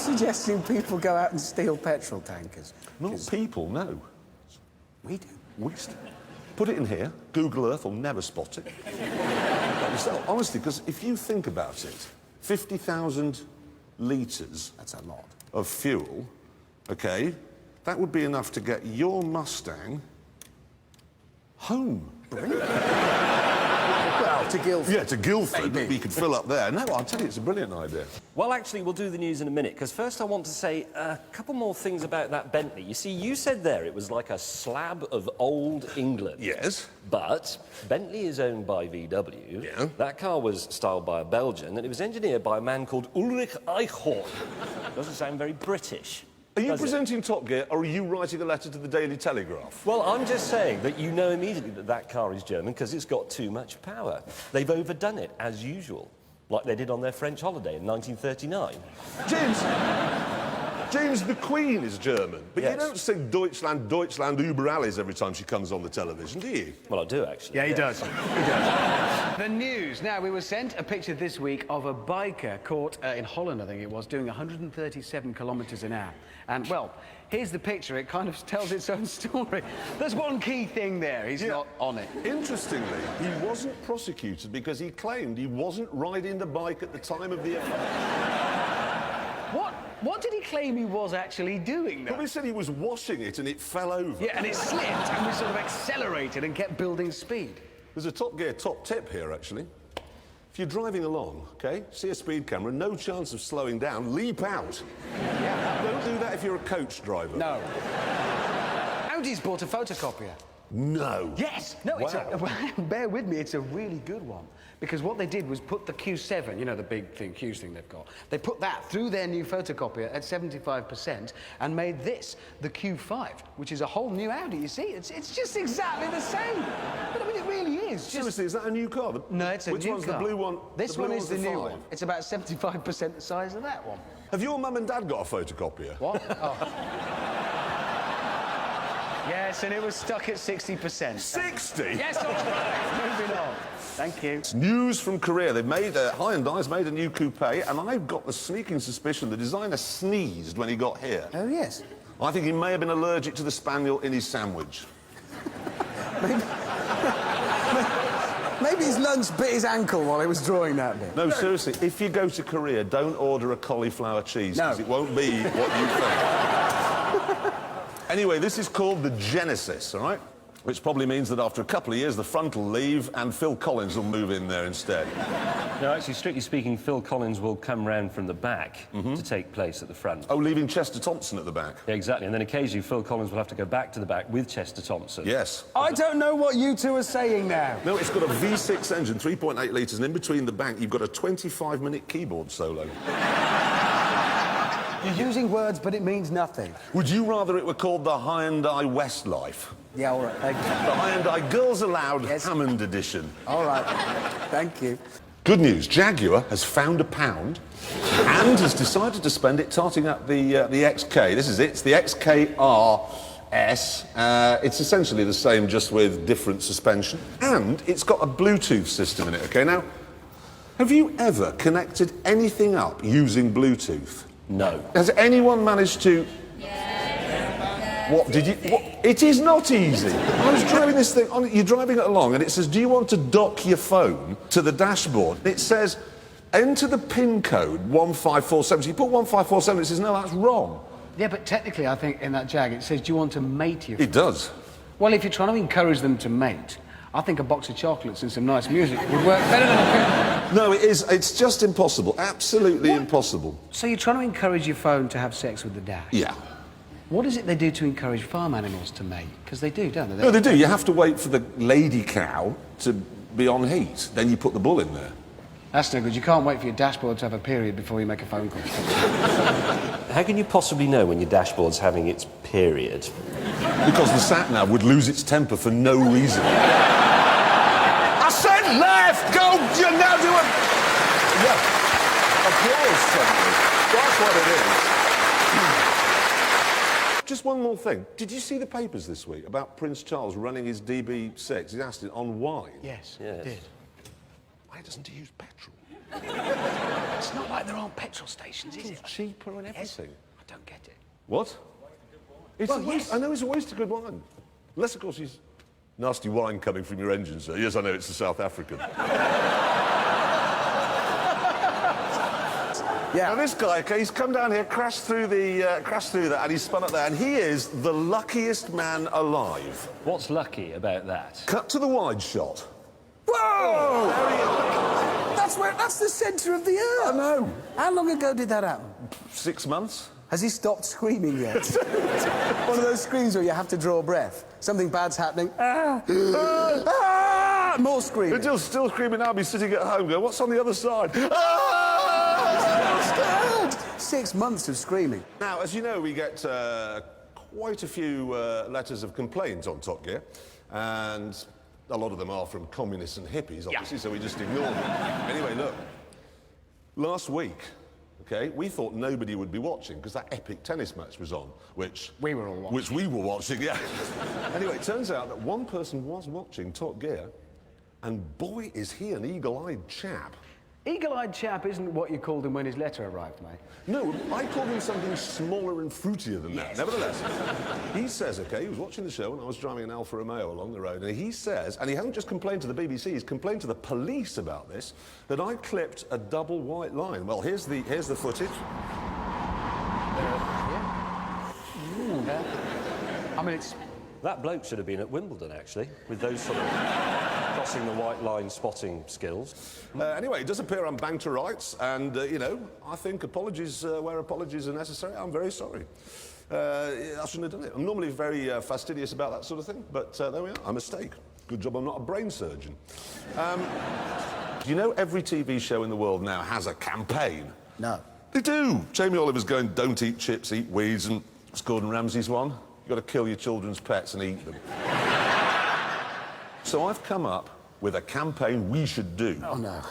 suggesting people go out and steal petrol tankers? Not people, no. We do. Put it in here. Google Earth will never spot it. Yourself. Honestly, because if you think about it, 50,000 litres... That's a lot. ...of fuel, OK, that would be enough to get your Mustang home. Well, to Guildford. Yeah, to Guildford. Maybe. You could fill up there. No, I'll tell you, it's a brilliant idea. Well, actually, we'll do the news in a minute, because first I want to say a couple more things about that Bentley. You see, you said there it was like a slab of old England. Yes. But Bentley is owned by VW. Yeah. That car was styled by a Belgian, and it was engineered by a man called Ulrich Eichhorn. Doesn't sound very British. Are you presenting Top Gear, or are you writing a letter to the Daily Telegraph? Well, I'm just saying that you know immediately that that car is German because it's got too much power. They've overdone it, as usual, like they did on their French holiday in 1939. James, the Queen is German, but Yes. you don't say Deutschland, Deutschland, über alles every time she comes on the television, do you? Well, I do, actually. Yeah, he does. He does. The news. Now, we were sent a picture this week of a biker caught in Holland, I think it was, doing 137 kilometres an hour. And, well, here's the picture. It kind of tells its own story. There's one key thing there. He's not on it. Interestingly, he wasn't prosecuted because he claimed he wasn't riding the bike at the time of the offence. What did he claim he was actually doing, though? Probably said he was washing it and it fell over. Yeah, and it slipped, and we sort of accelerated and kept building speed. There's a Top Gear top tip here, actually. If you're driving along, OK, see a speed camera, no chance of slowing down, leap out. Yeah. Don't do that if you're a coach driver. No. Audi's bought a photocopier. No. Yes! No, it's Wow. bear with me, it's a really good one. Because what they did was put the Q7, you know, the big thing, Q's thing they've got, they put that through their new photocopier at 75% and made this the Q5, which is a whole new Audi, you see? It's just exactly the same. But I mean, it really is. Seriously, is that a new car? No, it's a Which new one's car. the blue one? This blue one is one's the new 5? one. It's about 75% the size of that one. Have your mum and dad got a photocopier? What? Oh. Yes, and it was stuck at 60%. 60? Yes, all right. Moving on. Thank you. It's news from Korea. They've made Hyundai's made a new coupe, and I've got the sneaking suspicion the designer sneezed when he got here. Oh, yes. I think he may have been allergic to the spaniel in his sandwich. Maybe his lunch bit his ankle while he was drawing that bit. No, seriously, if you go to Korea, don't order a cauliflower cheese, because it won't be what you think. Anyway, this is called the Genesis, all right? Which probably means that after a couple of years, the front will leave and Phil Collins will move in there instead. No, actually, strictly speaking, Phil Collins will come round from the back to take place at the front. Oh, leaving Chester Thompson at the back? Yeah, exactly. And then occasionally Phil Collins will have to go back to the back with Chester Thompson. Yes. I don't know what you two are saying now. No, it's got a V6 engine, 3.8 litres, and in between the bank, you've got a 25-minute keyboard solo. You're using words, but it means nothing. Would you rather it were called the Hyundai Westlife? Yeah, all right, thank you. The Hyundai Girls Aloud Hammond Edition. All right, thank you. Good news, Jaguar has found £1 and has decided to spend it tarting up the XK. This is it, it's the XK-RS. It's essentially the same, just with different suspension. And it's got a Bluetooth system in it, OK? Now, have you ever connected anything up using Bluetooth? No. Has anyone managed to... What did you... What? It is not easy. I was driving this thing on... You're driving it along and it says, do you want to dock your phone to the dashboard? It says, enter the PIN code 1547. So you put 1547, it says, no, that's wrong. Yeah, but technically, I think in that Jag, it says, do you want to mate your... It does. Well, if you're trying to encourage them to mate, I think a box of chocolates and some nice music would work better than a PIN. No, it is. It's just impossible. Absolutely impossible. So you're trying to encourage your phone to have sex with the dash? Yeah. What is it they do to encourage farm animals to mate? Because they do, don't they? No, they do. You have to wait for the lady cow to be on heat. Then you put the bull in there. That's no good. You can't wait for your dashboard to have a period before you make a phone call. How can you possibly know when your dashboard's having its period? Because the sat-nav would lose its temper for no reason. I said left! Go! You now do it! Yeah. Applause suddenly. That's what it is. Just one more thing. Did you see the papers this week about Prince Charles running his DB6? He's asked it on wine. Yes, Yes. I did. Why doesn't he use petrol? It's not like there aren't petrol stations, is it? Cheaper and Yes. everything. I don't get it. What? It's Well, a waste. yes. I know it's a waste of good wine. Unless, of course, he's nasty wine coming from your engine, sir. Yes, I know, it's the South African. Yeah. Now, this guy, okay, he's come down here, crashed through that, and he's spun up there, and he is the luckiest man alive. What's lucky about that? Cut to the wide shot. Whoa! That's the centre of the earth. I know. How long ago did that happen? 6 months. Has he stopped screaming yet? One of those screams where you have to draw a breath. Something bad's happening. Ah! More screaming. Still screaming. I'll be sitting at home going, what's on the other side? Ah! Scared. 6 months of screaming. Now, as you know, we get quite a few letters of complaint on Top Gear, and a lot of them are from communists and hippies, obviously, so we just ignore them. Anyway, look, last week, okay, we thought nobody would be watching because that epic tennis match was on, which We were all watching. Which we were watching, yeah. Anyway, it turns out that one person was watching Top Gear, and boy, is he an eagle-eyed chap. Eagle-eyed chap isn't what you called him when his letter arrived, mate. No, I called him something smaller and fruitier than that. Nevertheless, he says, okay, he was watching the show and I was driving an Alfa Romeo along the road, and he says, and he hasn't just complained to the BBC, he's complained to the police about this, that I clipped a double white line. Well, here's the footage. I mean, it's... That bloke should have been at Wimbledon, actually, with those sort of crossing the white line spotting skills. Anyway, it does appear I'm bang to rights, and, you know, I think apologies where apologies are necessary. I'm very sorry. I shouldn't have done it. I'm normally very fastidious about that sort of thing, but there we are, a mistake. Good job I'm not a brain surgeon. You know every TV show in the world now has a campaign? No. They do. Jamie Oliver's going, don't eat chips, eat weeds, and it's Gordon Ramsay's one. You've got to kill your children's pets and eat them. So I've come up with a campaign we should do. Oh, no.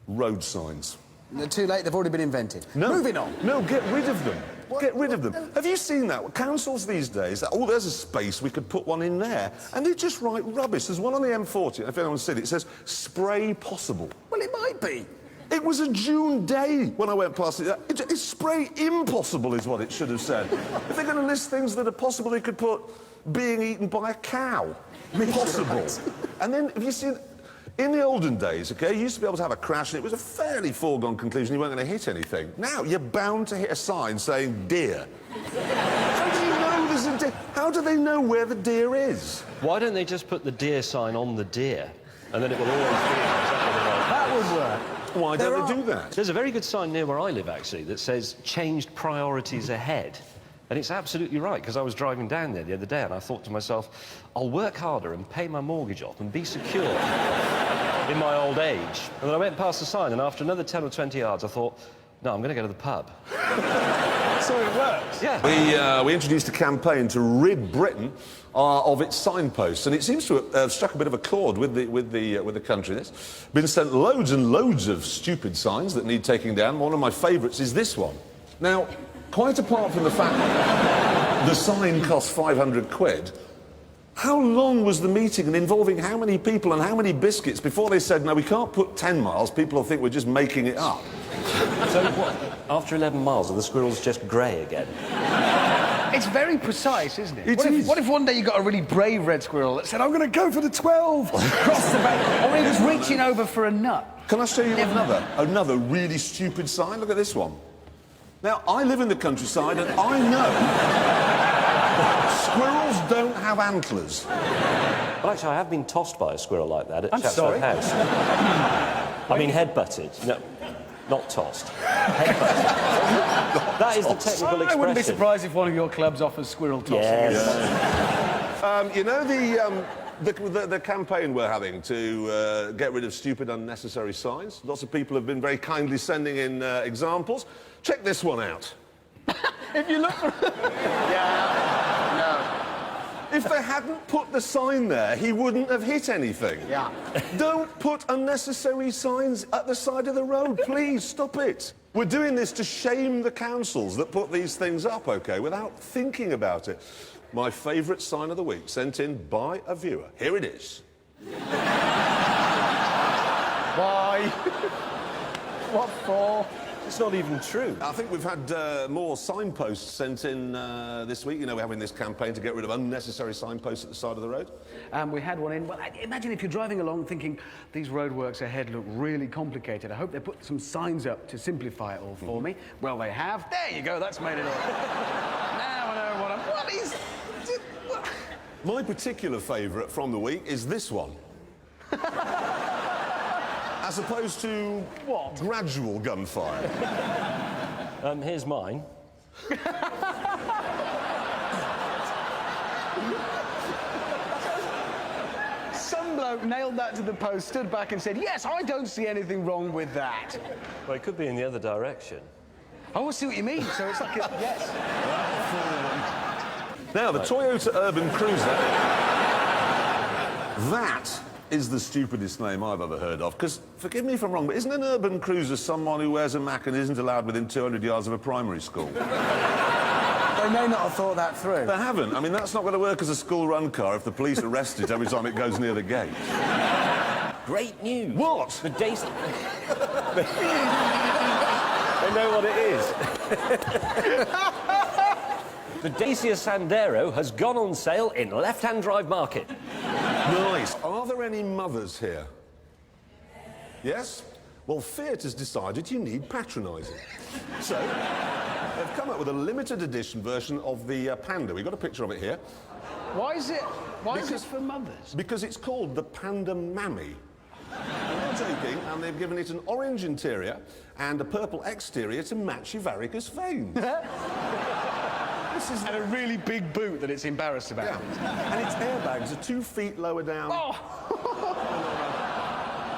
Road signs. They're too late, they've already been invented. No. Moving on. No, get rid of them. Get rid of them. Have you seen that? Councils these days, oh, there's a space, we could put one in there. And they just write rubbish. There's one on the M40, if anyone's seen it, it says, spray possible. Well, it might be. It was a June day when I went past it. It's spray impossible is what it should have said. If they're going to list things that are possible, they could put being eaten by a cow. Possible. And then, have you seen... In the olden days, okay, you used to be able to have a crash and it was a fairly foregone conclusion you weren't going to hit anything. Now, you're bound to hit a sign saying deer. How do you know there's a deer? How do they know where the deer is? Why don't they just put the deer sign on the deer, and then it will always be exactly the right... That would work. Why don't they do that? There's a very good sign near where I live, actually, that says changed priorities ahead. And it's absolutely right, because I was driving down there the other day and I thought to myself, I'll work harder and pay my mortgage off and be secure in my old age. And then I went past the sign, and after another 10 or 20 yards, I thought, no, I'm going to go to the pub. So it works. Yeah. We introduced a campaign to rid Britain of its signposts, and it seems to have struck a bit of a chord with the country. There's been sent loads and loads of stupid signs that need taking down. One of my favourites is this one. Now, quite apart from the fact the sign cost 500 quid, how long was the meeting and involving how many people and how many biscuits before they said, no, we can't put 10 miles, people will think we're just making it up? So what? After 11 miles, are the squirrels just grey again? It's very precise, isn't it? It is. What if one day you got a really brave red squirrel that said, I'm going to go for the 12, cross the back, or he was reaching over for a nut? Can I show you another really stupid sign? Look at this one. Now, I live in the countryside and I know squirrels don't have antlers. Well, actually, I have been tossed by a squirrel like that at I'm Chatsworth sorry? House. I mean, head-butted. No, not tossed. Head-butted. That is the technical expression. I wouldn't be surprised if one of your clubs offers squirrel tossing. Yes. You know the campaign we're having to get rid of stupid, unnecessary signs? Lots of people have been very kindly sending in examples. Check this one out. If you look for... If they hadn't put the sign there, he wouldn't have hit anything. Yeah. Don't put unnecessary signs at the side of the road, please, stop it. We're doing this to shame the councils that put these things up, OK, without thinking about it. My favourite sign of the week, sent in by a viewer. Here it is. Bye. What for? It's not even true. I think we've had more signposts sent in this week. You know, we're having this campaign to get rid of unnecessary signposts at the side of the road. We had one in. Well, imagine if you're driving along thinking these roadworks ahead look really complicated. I hope they put some signs up to simplify it all for me. Well, they have. There you go. That's made it all. Now I know what I'm. What is? My particular favourite from the week is this one. As opposed to What? Gradual gunfire. Here's mine. Some bloke nailed that to the post, stood back and said, "Yes, I don't see anything wrong with that." Well, it could be in the other direction. Oh, I see what you mean. So it's like a yes. Now, the Toyota Urban Cruiser. That is the stupidest name I've ever heard of. Because, forgive me if I'm wrong, but isn't an urban cruiser someone who wears a Mac and isn't allowed within 200 yards of a primary school? They may not have thought that through. They haven't. I mean, that's not going to work as a school-run car if the police arrest it every time it goes near the gate. Great news. What? The Dacia... They know what it is. The Dacia Sandero has gone on sale in left-hand drive market. Nice. Are there any mothers here? Yes? Well, Fiat has decided you need patronising. So, they've come up with a limited edition version of the Panda. We've got a picture of it here. Why is it for mothers? Because it's called the Panda Mammy. I'm not joking, and they've given it an orange interior and a purple exterior to match your varicose veins. This is And a really big boot that it's embarrassed about. Yeah. And its airbags are 2 feet lower down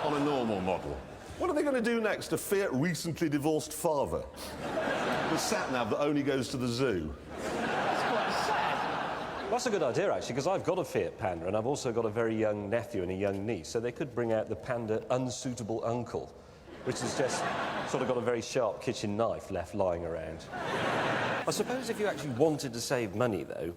on a normal model. What are they going to do next to Fiat recently divorced father? The sat-nav that only goes to the zoo. That's a good idea, actually, because I've got a Fiat Panda and I've also got a very young nephew and a young niece, so they could bring out the Panda Unsuitable Uncle, which has just sort of got a very sharp kitchen knife left lying around. I suppose if you actually wanted to save money, though,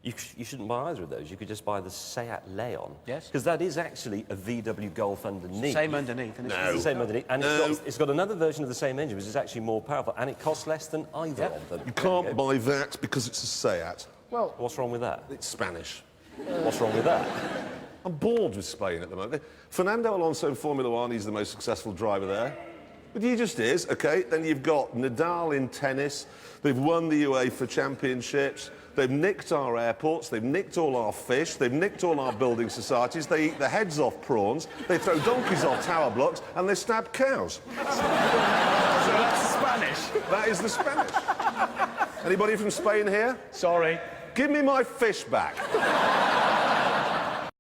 you shouldn't buy either of those. You could just buy the Seat Leon. Yes. Because that is actually a VW Golf underneath. Same underneath. And No. It's the same underneath. And No. it's got another version of the same engine, which is actually more powerful, and it costs less than either of them. You can't buy that because it's a Seat. Well, What's wrong with that? It's Spanish. What's wrong with that? I'm bored with Spain at the moment. Fernando Alonso in Formula One, he's the most successful driver there. But he just is, OK? Then you've got Nadal in tennis. They've won the UEFA Championships. They've nicked our airports. They've nicked all our fish. They've nicked all our building societies. They eat the heads off prawns. They throw donkeys off tower blocks. And they stab cows. so that's Spanish. That is the Spanish. Anybody from Spain here? Sorry. Give me my fish back.